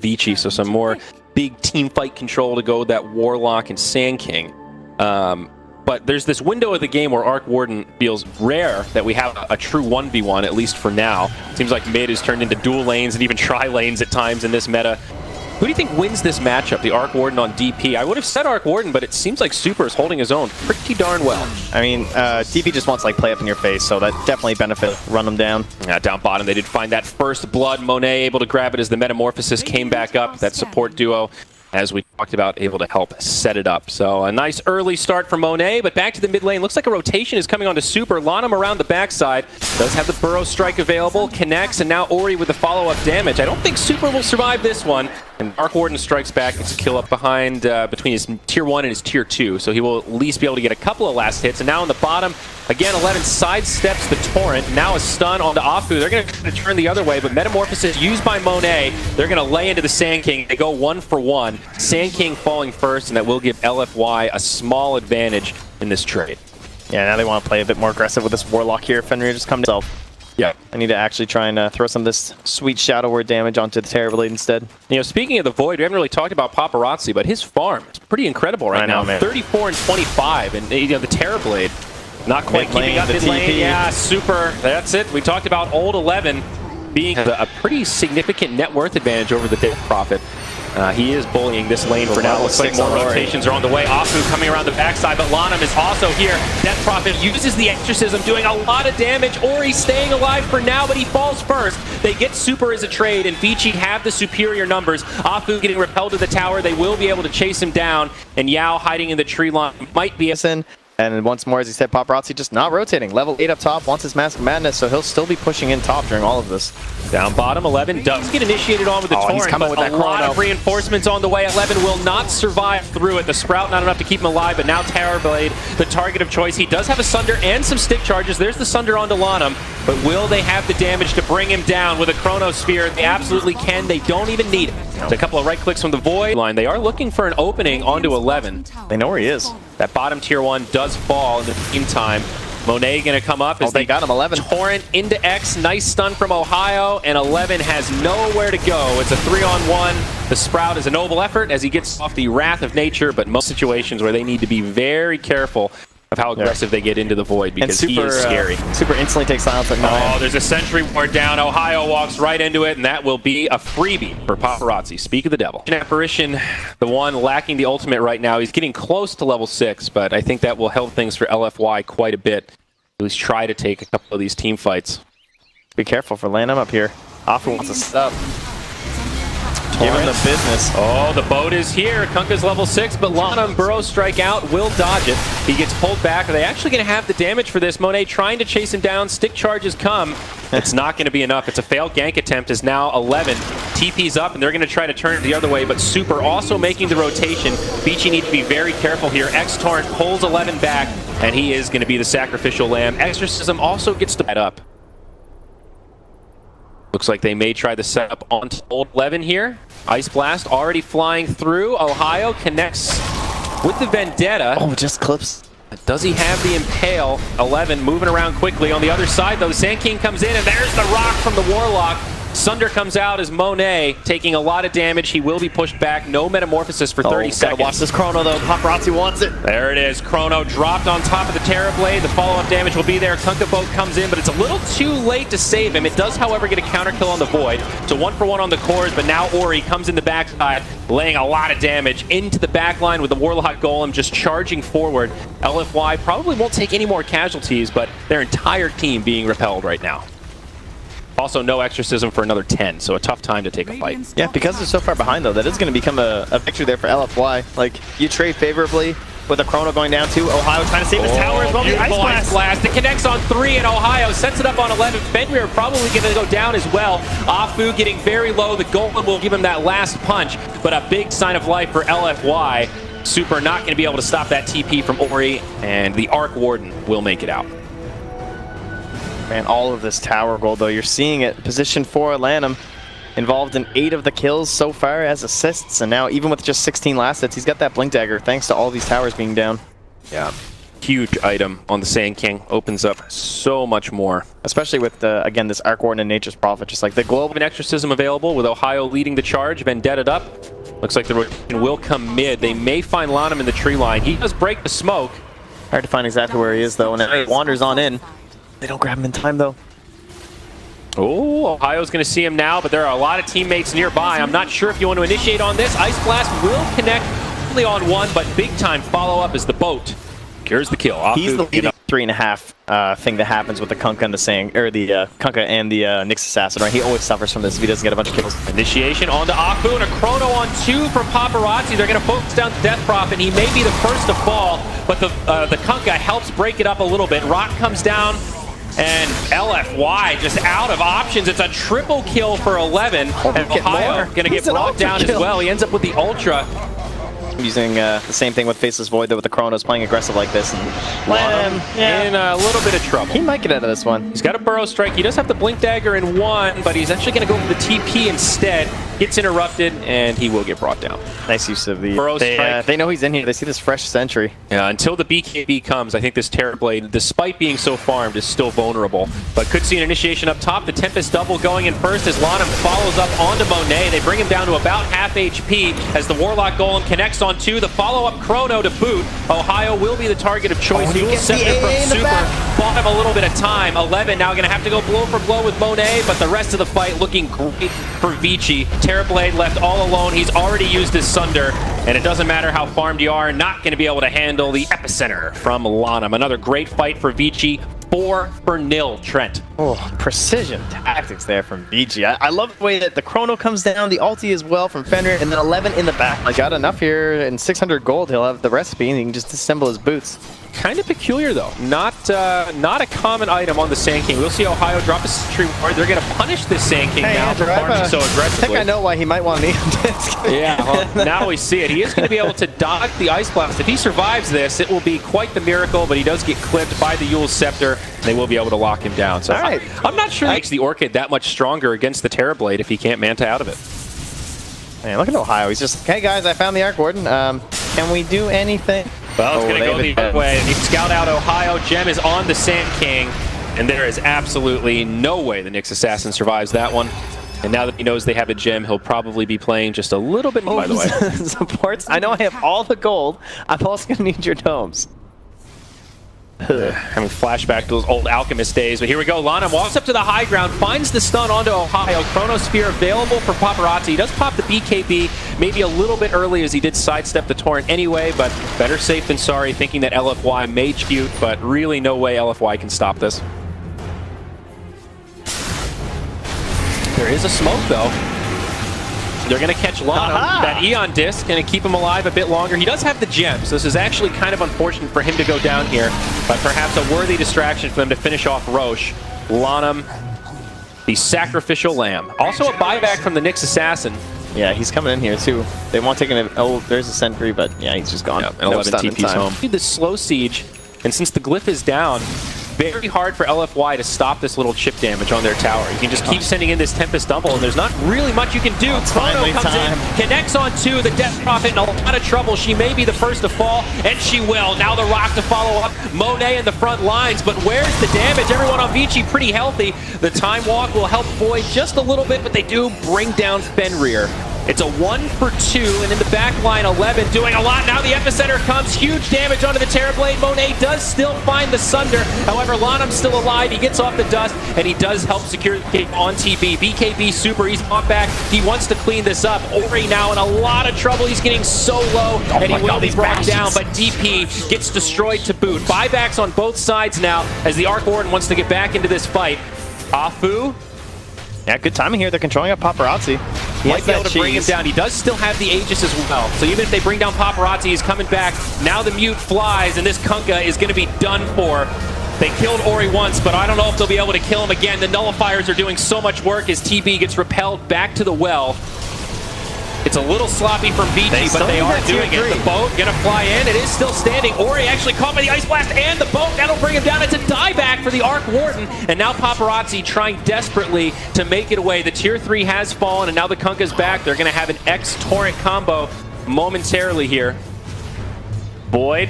Vici, so some more big team fight control to go with that Warlock and Sand King. But there's this window of the game where Arc Warden feels rare that we have a true 1v1, at least for now. Seems like mid is turned into dual lanes and even tri-lanes at times in this meta. Who do you think wins this matchup, the Arc Warden on DP? I would have said Arc Warden, but it seems like Super is holding his own pretty darn well. I mean, DP just wants to like play up in your face, so that definitely benefits. Run them down. Yeah, down bottom, they did find that first blood. Monet able to grab it as the Metamorphosis came back up. That support duo, as we talked about, able to help set it up. So a nice early start for Monet, but back to the mid lane. Looks like a rotation is coming onto Super. LaNm around the backside. Does have the Burrow Strike available. Connects, and now Ori with the follow-up damage. I don't think Super will survive this one. And Arc Warden strikes back. Gets a kill up behind between his tier 1 and his tier 2. So he will at least be able to get a couple of last hits. And now on the bottom, again, 11 sidesteps the Torrent. Now a stun onto ahfu. They're going to turn the other way, but Metamorphosis used by Monet. They're going to lay into the Sand King. They go 1 for 1. Sand King falling first, and that will give LFY a small advantage in this trade. Yeah, now they want to play a bit more aggressive with this Warlock here. Fenrir just come to himself. Yeah, I need to actually try and throw some of this sweet Shadow Word damage onto the Terrorblade instead. You know, speaking of the Void, we haven't really talked about Paparazi, but his farm is pretty incredible right now. Man. 34 and 25, and you know, the Terrorblade not quite keeping up mid lane. Yeah, Super. That's it. We talked about old 11 being a pretty significant net worth advantage over the Death Prophet. He is bullying this lane for now. Looks like more rotations are on the way. ahfu coming around the backside, but LaNm is also here. Death Prophet uses the Exorcism, doing a lot of damage. Ori staying alive for now, but he falls first. They get Super as a trade, and Vici have the superior numbers. ahfu getting repelled to the tower. They will be able to chase him down, and Yao hiding in the tree line might be... And once more, as he said, Paparazi just not rotating. Level 8 up top, wants his Mask of Madness, so he'll still be pushing in top during all of this. Down bottom, 11 does get initiated on with the Torrent, but with a lot of reinforcements on the way. 11 will not survive through it. The Sprout not enough to keep him alive, but now Terrorblade, the target of choice. He does have a Sunder and some stick charges. There's the Sunder onto LaNm, but will they have the damage to bring him down with a Chronosphere? They absolutely can. They don't even need it. It's a couple of right clicks from the Void line. They are looking for an opening onto 11. They know where he is. That bottom tier 1 does fall in the meantime. Monet gonna come up as they got him. 11 Torrent into X. Nice stun from Ohaiyo, and 11 has nowhere to go. It's a 3-on-1. The Sprout is a noble effort as he gets off the Wrath of Nature, but most situations where they need to be very careful of how aggressive they get into the Void, because he is scary. Super instantly takes silence at 9. Oh, there's a Sentry Ward down. Ohaiyo walks right into it, and that will be a freebie for Paparazi. Speak of the devil. Apparition, the one lacking the ultimate right now. He's getting close to level 6, but I think that will help things for LFY quite a bit. At least try to take a couple of these team fights. Be careful for LaNm up here. ahfu wants to stop. Give him the business. Oh, the boat is here. Kunkka's level 6, but LaNm Burrow Strike out, will dodge it. He gets pulled back. Are they actually going to have the damage for this? Monet trying to chase him down. Stick charges come. It's not going to be enough. It's a failed gank attempt as now 11 TP's up, and they're going to try to turn it the other way, but Super also making the rotation. Vici needs to be very careful here. X-Torrent pulls 11 back, and he is going to be the sacrificial lamb. Exorcism also gets to head up. Looks like they may try the setup onto old 11 here. Ice Blast already flying through. Ohaiyo connects with the Vendetta. Oh, just clips. Does he have the Impale? 11 moving around quickly. On the other side, though, Sand King comes in, and there's the rock from the Warlock. Sunder comes out as Monet, taking a lot of damage. He will be pushed back. No Metamorphosis for 30 seconds. Gotta watch this Chrono, though. Paparazi wants it. There it is. Chrono dropped on top of the Terrorblade. The follow-up damage will be there. Kunkka Boat comes in, but it's a little too late to save him. It does, however, get a counter kill on the Void. So 1 for 1 on the cores, but now Ori comes in the backside, laying a lot of damage into the backline with the Warlock Golem just charging forward. LFY probably won't take any more casualties, but their entire team being repelled right now. Also, no Exorcism for another 10, so a tough time to take a fight. Yeah, because they're so far behind, though, that is going to become a victory there for LFY. Like, you trade favorably with a Chrono going down too. Ohaiyo trying to save his tower as well. The Ice Blast. It connects on 3, and Ohaiyo sets it up on 11. Fenrir probably going to go down as well. ahfu getting very low. The Golem will give him that last punch, but a big sign of life for LFY. Super not going to be able to stop that TP from Ori, and the Arc Warden will make it out. Man, all of this tower gold, though, you're seeing it. Position 4, LaNm, involved in 8 of the kills so far as assists, and now even with just 16 last hits, he's got that Blink Dagger thanks to all these towers being down. Yeah. Huge item on the Sand King. Opens up so much more. Especially with, again, this Arc Warden and Nature's Prophet. Just like the global... An exorcism available with Ohaiyo leading the charge. Vendetta up. Looks like the rotation will come mid. They may find LaNm in the tree line. He does break the smoke. Hard to find exactly where he is, though, and it wanders on in. They don't grab him in time, though. Oh, Ohio's going to see him now, but there are a lot of teammates nearby. I'm not sure if you want to initiate on this. Ice Blast will connect only on one, but big time follow-up is the boat. Cures the kill. He's the leading 3.5 thing that happens with the Kunkka and the Sang, or the Kunkka and the Nyx Assassin, right? He always suffers from this if he doesn't get a bunch of kills. Initiation onto ahfu and a chrono on 2 from Paparazi. They're going to focus down the Death Prophet. He may be the first to fall, but the Kunkka helps break it up a little bit. Rock comes down, and LFY just out of options. It's a triple kill for 11, and Ohaiyo going to get brought down as well. He ends up with the Ultra. Using the same thing with Faceless Void, though, with the Chronos playing aggressive like this. And LaNm in a little bit of trouble. He might get out of this one. He's got a Burrow Strike. He does have the Blink Dagger in one, but he's actually going to go for the TP instead. Gets interrupted, and he will get brought down. Nice use of the Burrow Strike. They know he's in here. They see this fresh sentry. Yeah, until the BKB comes, I think this Terrorblade, despite being so farmed, is still vulnerable. But could see an initiation up top. The Tempest double going in first as LaNm follows up onto Monet. They bring him down to about half HP as the Warlock Golem connects on 2. The follow-up chrono to boot. Ohaiyo will be the target of choice. He will set it from Super. Bought him a little bit of time. 11 now going to have to go blow for blow with Monet, but the rest of the fight looking great for Vici. Terrorblade left all alone. He's already used his Sunder, and it doesn't matter how farmed you are, not going to be able to handle the Epicenter from LaNm. Another great fight for Vici. 4-0, Trent. Oh, precision tactics there from Vici. I love the way that the chrono comes down, the ulti as well from Fenrir, and then 11 in the back. Like, got enough here, and 600 gold, he'll have the recipe, and he can just disassemble his boots. Kind of peculiar, though. Not a common item on the Sand King. We'll see Ohaiyo drop a sentry ward. They're going to punish this Sand King now for farming so aggressively. I think I know why he might want to Neon Disc. Yeah, well, now we see it. He is going to be able to dodge the Ice Blast. If he survives this, it will be quite the miracle, but he does get clipped by the Yule's Scepter. They will be able to lock him down. So I'm not sure it makes the Orchid that much stronger against the Terrorblade if he can't Manta out of it. Man, look at Ohaiyo. He's just, hey guys, I found the Arc Warden. Can we do anything? Well, it's going to go the other way. You scout out Ohaiyo. Gem is on the Sand King, and there is absolutely no way the Nyx Assassin survives that one. And now that he knows they have a gem, he'll probably be playing just a little bit, by the way. Supports. I know I have all the gold. I'm also going to need your domes. I mean, flashback to those old Alchemist days. But here we go. LaNm walks up to the high ground, finds the stun onto Ohaiyo. Chronosphere available for Paparazi. He does pop the BKB maybe a little bit early as he did sidestep the Torrent anyway, but better safe than sorry, thinking that LFY may shoot, but really no way LFY can stop this. There is a smoke, though. They're going to catch LaNm. That Eon Disc going to keep him alive a bit longer. He does have the gems. This is actually kind of unfortunate for him to go down here, but perhaps a worthy distraction for them to finish off Roche. LaNm, the sacrificial lamb. Also a buyback from the Nyx Assassin. Yeah, he's coming in here too. They want taking a... Oh, there's a sentry, but yeah, he's just gone. Yeah, and 11 TP's home. The slow siege, and since the glyph is down, very hard for LFY to stop this little chip damage on their tower. You can just keep sending in this Tempest double, and there's not really much you can do. Chrono comes in, connects on 2, the Death Prophet in a lot of trouble. She may be the first to fall, and she will. Now the Rock to follow up. Monet in the front lines, but where's the damage? Everyone on Vici pretty healthy. The Time Walk will help Void just a little bit, but they do bring down Fenrir. It's a 1 for 2, and in the back line, 11 doing a lot. Now the Epicenter comes, huge damage onto the Terrorblade. Monet does still find the Sunder. However, LaNm's still alive. He gets off the dust, and he does help secure the game on TB. BKB super, he's bought back. He wants to clean this up. Ori now in a lot of trouble. He's getting so low, and he will be brought down, but DP gets destroyed to boot. Buybacks on both sides now as the Arc Warden wants to get back into this fight. ahfu. Yeah, good timing here. They're controlling up Paparazi. He might be able to bring him down. He does still have the Aegis as well. So even if they bring down Paparazi, he's coming back. Now the Mute flies, and this Kunkka is going to be done for. They killed Ori once, but I don't know if they'll be able to kill him again. The Nullifiers are doing so much work as TB gets repelled back to the well. It's a little sloppy from Vici, but they are doing it. The boat gonna fly in. It is still standing. Ori actually caught by the Ice Blast and the boat. That'll bring him down. It's a dieback for the Arc Warden. And now Paparazi trying desperately to make it away. The Tier 3 has fallen, and now the Kunkka's back. They're gonna have an X-Torrent combo momentarily here. Void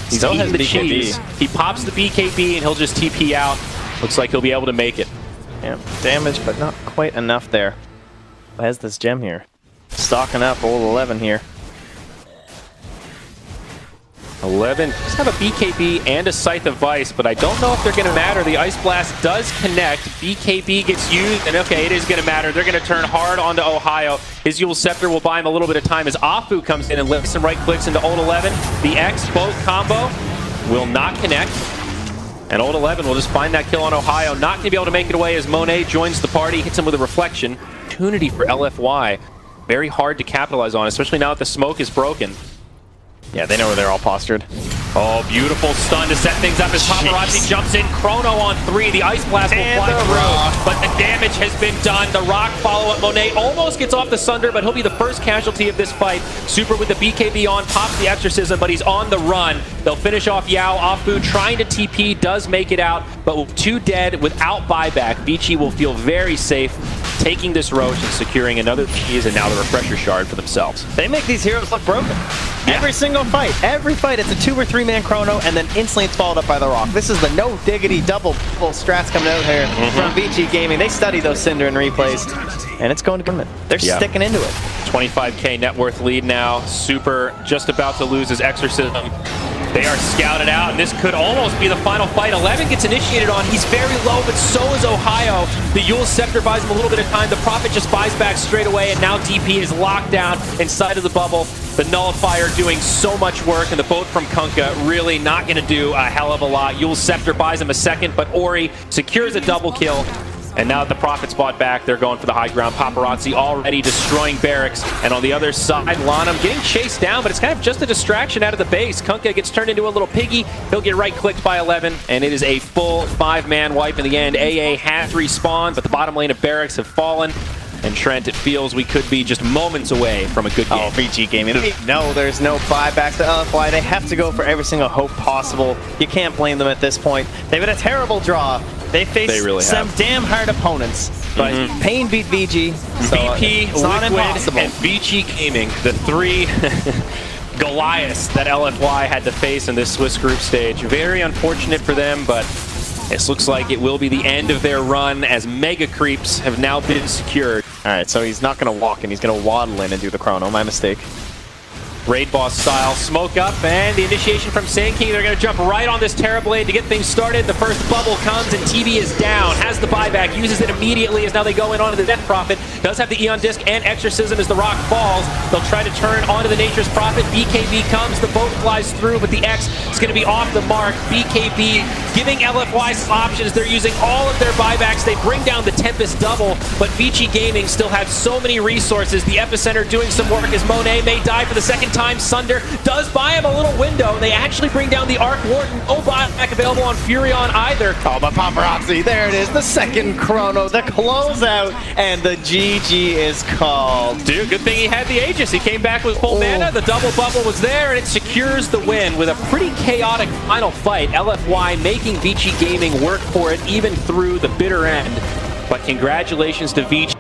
He's Still eating has the BKB. cheese. He pops the BKB and he'll just TP out. Looks like he'll be able to make it. Yeah, damage, but not quite enough there. Has this gem here. Stocking up old 11 here. 11 does have a BKB and a Scythe of Vice, but I don't know if they're going to matter. The Ice Blast does connect. BKB gets used, and okay, it is going to matter. They're going to turn hard onto Ohaiyo. His Yule Scepter will buy him a little bit of time as ahfu comes in and lifts some right clicks into old 11. The X boat combo will not connect. And old 11 will just find that kill on Ohaiyo. Not going to be able to make it away as Monet joins the party, hits him with a reflection. Opportunity for LFY. Very hard to capitalize on, especially now that the smoke is broken. Yeah, they know where they're all postured. Oh, beautiful stun to set things up as Paparazi jumps in. Chrono on 3. The Ice Blast will fly through, but the damage has been done. The Rock follow-up. Monet almost gets off the Sunder, but he'll be the first casualty of this fight. Super with the BKB on, pops the Exorcism, but he's on the run. They'll finish off Yao. ahfu trying to TP, does make it out, but with 2 dead without buyback, Vici will feel very safe taking this Roach and securing another cheese and now the Refresher Shard for themselves. They make these heroes look broken. Yeah. Every single fight, it's a 2 or 3 man chrono, and then instantly it's followed up by the Rock. This is the no diggity double strats coming out here from Vici Gaming. They study those Cinder and replays, and it's going to tournament. They're sticking into it. 25k net worth lead now. Super just about to lose his Exorcism. They are scouted out, and this could almost be the final fight. 11 gets initiated on. He's very low, but so is Ohaiyo. The Yule Scepter buys him a little bit of time. The Prophet just buys back straight away, and now DP is locked down inside of the bubble. The Nullifier doing so much work, and the boat from Kunkka really not going to do a hell of a lot. Yule Scepter buys him a second, but Ori secures a double kill. And now that the Prophet's bought back, they're going for the high ground. Paparazi already destroying barracks. And on the other side, LaNm getting chased down, but it's kind of just a distraction out of the base. Kunkka gets turned into a little piggy. He'll get right-clicked by 11, and it is a full 5-man wipe in the end. AA has respawned, but the bottom lane of barracks have fallen. And Trent, it feels we could be just moments away from a good game. Oh, Vici Gaming. No, there's no buybacks to LFY. They have to go for every single hope possible. You can't blame them at this point. They've had a terrible draw. They faced some damn hard opponents. But Pain beat VG. So VP, it's not Liquid, impossible. and Vici Gaming, the 3 Goliaths that LFY had to face in this Swiss group stage. Very unfortunate for them, but this looks like it will be the end of their run as Mega Creeps have now been secured. All right, so he's not going to walk in. He's going to waddle in and do the chrono. My mistake. Raid boss style, smoke up, and the initiation from Sand King. They're going to jump right on this Terrorblade to get things started. The first bubble comes, and TB is down. Has the buyback, uses it immediately as now they go in onto the Death Prophet. Does have the Eon Disc and Exorcism as the Rock falls. They'll try to turn onto the Nature's Prophet. BKB comes, the boat flies through, but the X is going to be off the mark. BKB giving LFY some options. They're using all of their buybacks. They bring down the Tempest double, but Vici Gaming still have so many resources. The Epicenter doing some work as Monet may die for the second time. Sunder does buy him a little window. They actually bring down the Arc Warden. No buyback available on Furion either. Oh, but Paparazi, there it is. The second chrono, the closeout, and the GG is called. Dude, good thing he had the Aegis. He came back with full mana. The double bubble was there, and it secures the win with a pretty chaotic final fight. LFY making Vici Gaming work for it even through the bitter end. But congratulations to Vici.